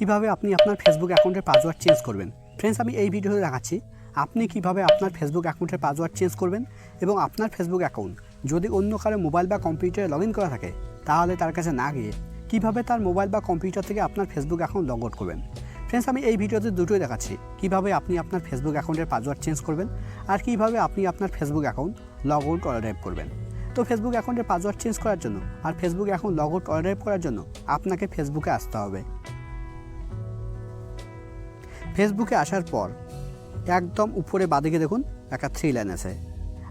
কিভাবে আপনি আপনার ফেসবুক অ্যাকাউন্টের পাসওয়ার্ড চেঞ্জ করবেন। ফ্রেন্ডস, আমি এই ভিডিওতে দেখাচ্ছি আপনি কিভাবে আপনার ফেসবুক অ্যাকাউন্টের পাসওয়ার্ড চেঞ্জ করবেন এবং আপনার ফেসবুক অ্যাকাউন্ট যদি অন্য কারো মোবাইল বা কম্পিউটারে লগ ইন করা থাকে তাহলে তার কাছে না গিয়ে কিভাবে তার মোবাইল বা কম্পিউটার থেকে আপনার ফেসবুক অ্যাকাউন্ট লগ আউট করবেন। ফ্রেন্ডস, আমি এই ভিডিওতে দুটোই দেখাচ্ছি কিভাবে আপনি আপনার ফেসবুক অ্যাকাউন্টের পাসওয়ার্ড চেঞ্জ করবেন আর কিভাবে আপনি আপনার Facebook account log out or drive করবেন। তো ফেসবুক অ্যাকাউন্টের পাসওয়ার্ড চেঞ্জ করার জন্য আর Facebook account log out or drive করার জন্য আপনাকে ফেসবুকে আসতে হবে। ফেসবুকে আসার পর একদম উপরে বাঁদিকে দেখুন একটা 3 লাইন আছে,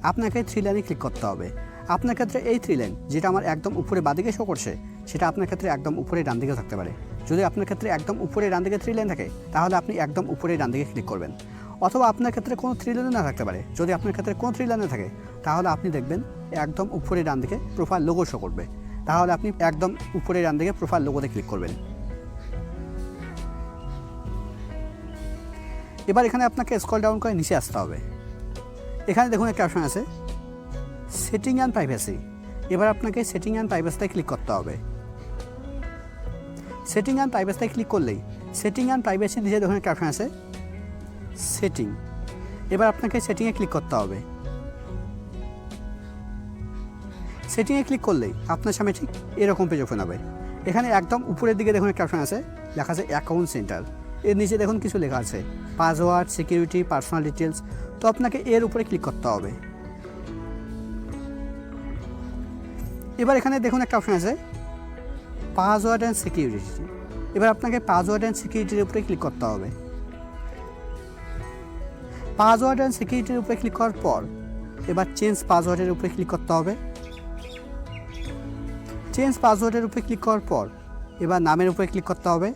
আপনাকে 3 লাইনে ক্লিক করতে হবে। আপনার ক্ষেত্রে এই 3 লাইন যেটা আমার একদম উপরে বাঁদিকে শো করছে সেটা আপনার ক্ষেত্রে একদম উপরে ডান দিকে থাকতে পারে। যদি আপনার ক্ষেত্রে একদম উপরে ডান দিকে 3 লাইন থাকে তাহলে আপনি একদম উপরে ডান দিকে ক্লিক করবেন, অথবা আপনার ক্ষেত্রে কোনো 3 লাইন না থাকতে পারে। যদি আপনার ক্ষেত্রে কোনো 3 লাইন থাকে তাহলে আপনি দেখবেন একদম উপরে ডান দিকে প্রোফাইল লোগো শো করবে, তাহলে আপনি একদম উপরে ডান দিকে প্রোফাইল লোগোতে ক্লিক করবেন। এবার এখানে আপনাকে স্ক্রল ডাউন করে নিচে আসতে হবে। এখানে দেখুন একটা অপশন আছে সেটিং অ্যান্ড প্রাইভেসি। এবার আপনাকে সেটিং অ্যান্ড প্রাইভেসিতে ক্লিক করতে হবে। সেটিং অ্যান্ড প্রাইভেসিতে ক্লিক করলেই সেটিং অ্যান্ড প্রাইভেসি নিচে দেখুন একটা অপশন আছে সেটিং। এবার আপনাকে সেটিংয়ে ক্লিক করতে হবে। সেটিংয়ে ক্লিক করলেই আপনার সামনে ঠিক এরকম পেজ ওপেন হবে। এখানে একদম উপরের দিকে দেখুন একটা অপশন আছে লেখা আছে অ্যাকাউন্ট সেন্টার। এর নিচে দেখুন কিছু লেখা আছে পাসওয়ার্ড, সিকিউরিটি, পার্সোনাল ডিটেলস। তো আপনাকে এর উপরে ক্লিক করতে হবে। এবার এখানে দেখুন একটা অপশন আছে পাসওয়ার্ড অ্যান্ড সিকিউরিটি। এবার আপনাকে পাসওয়ার্ড অ্যান্ড সিকিউরিটির উপরে ক্লিক করতে হবে। পাসওয়ার্ড অ্যান্ড সিকিউরিটির উপরে ক্লিক করার পর এবার চেঞ্জ পাসওয়ার্ডের উপরে ক্লিক করতে হবে। চেঞ্জ পাসওয়ার্ডের উপরে ক্লিক করার পর এবার নামের উপরে ক্লিক করতে হবে।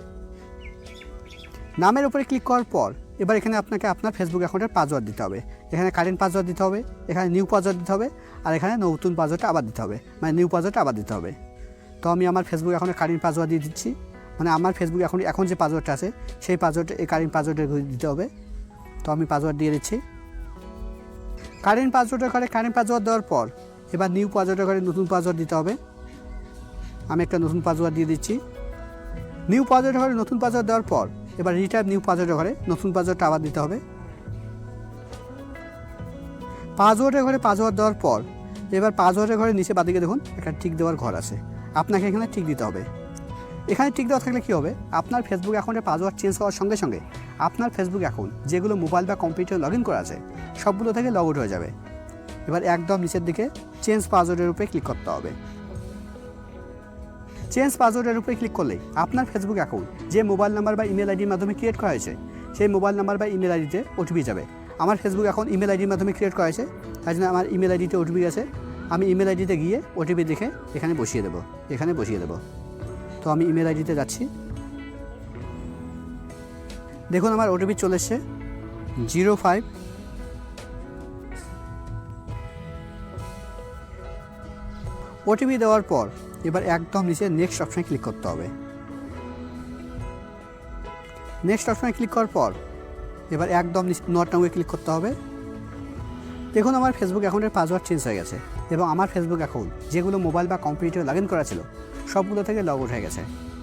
নামের উপরে ক্লিক করার পর এবার এখানে আপনাকে আপনার ফেসবুক অ্যাকাউন্টের পাসওয়ার্ড দিতে হবে। এখানে কারেন্ট পাসওয়ার্ড দিতে হবে, এখানে নিউ পাসওয়ার্ড দিতে হবে, আর এখানে নতুন পাসওয়ার্ডটা আবার দিতে হবে, মানে নিউ পাসওয়ার্ডটা আবার দিতে হবে। তো আমি আমার ফেসবুক অ্যাকাউন্টের কারেন্ট পাসওয়ার্ড দিয়ে দিচ্ছি, মানে আমার ফেসবুক অ্যাকাউন্টে এখন যে পাসওয়ার্ডটা আছে সেই পাসওয়ার্ডটা এই কারেন্ট পাসওয়ার্ডের দিতে হবে। তো আমি পাসওয়ার্ড দিয়ে দিচ্ছি। কারেন্ট পাসওয়ার্ডের ঘরে কারেন্ট পাসওয়ার্ড দেওয়ার পর এবার নিউ পাসওয়ার্ডের ঘরে নতুন পাসওয়ার্ড দিতে হবে। আমি একটা নতুন পাসওয়ার্ড দিয়ে দিচ্ছি। নিউ পাসওয়ার্ডের ঘরে নতুন পাসওয়ার্ড দেওয়ার পর এবার রিটাইপ নিউ পাসওয়ার্ডের ঘরে নতুন পাসওয়ার্ডটা আবার দিতে হবে। পাসওয়ার্ডের ঘরে পাসওয়ার্ড দেওয়ার পর এবার পাসওয়ার্ডের ঘরে নিচে বাদিকে দেখুন একটা টিক দেওয়ার ঘর আছে, আপনাকে এখানে টিক দিতে হবে। এখানে টিক দেওয়া থাকলে কী হবে, আপনার ফেসবুক অ্যাকাউন্টের পাসওয়ার্ড চেঞ্জ হওয়ার সঙ্গে সঙ্গে আপনার ফেসবুক অ্যাকাউন্ট যেগুলো মোবাইল বা কম্পিউটারে লগ ইন করা আছে সবগুলো থেকে লগ আউট হয়ে যাবে। এবার একদম নিচের দিকে চেঞ্জ পাসওয়ার্ডের উপরে ক্লিক করতে হবে। চেঞ্জ পাসওয়ার্ডের উপরে ক্লিক করলেই আপনার ফেসবুক অ্যাকাউন্ট যে মোবাইল নাম্বার বা ইমেল আইডির মাধ্যমে ক্রিয়েট করা হয়েছে সেই মোবাইল নাম্বার বা ইমেল আইডিতে ওটিপি যাবে। আমার ফেসবুক অ্যাকাউন্ট ইমেল আইডির মাধ্যমে ক্রিয়েট করা হয়েছে, তাই জন্য আমার ইমেল আইডিতে ওটিপি আছে। আমি ইমেল আইডিতে গিয়ে ওটিপি দেখে এখানে বসিয়ে দেবো। তো আমি ইমেল আইডিতে যাচ্ছি। দেখুন আমার ওটিপি চলে এসছে 05। ওটিপি দেওয়ার পর এবার একদম নিচে নেক্সট অপশানে ক্লিক করতে হবে। নেক্সট অপশানে ক্লিক করার পর এবার একদম নট নাও ক্লিক করতে হবে। দেখুন আমার ফেসবুক অ্যাকাউন্টের পাসওয়ার্ড চেঞ্জ হয়ে গেছে এবং আমার ফেসবুক অ্যাকাউন্ট যেগুলো মোবাইল বা কম্পিউটারে লগ ইন করা ছিল সবগুলো থেকে লগ আউট হয়ে গেছে।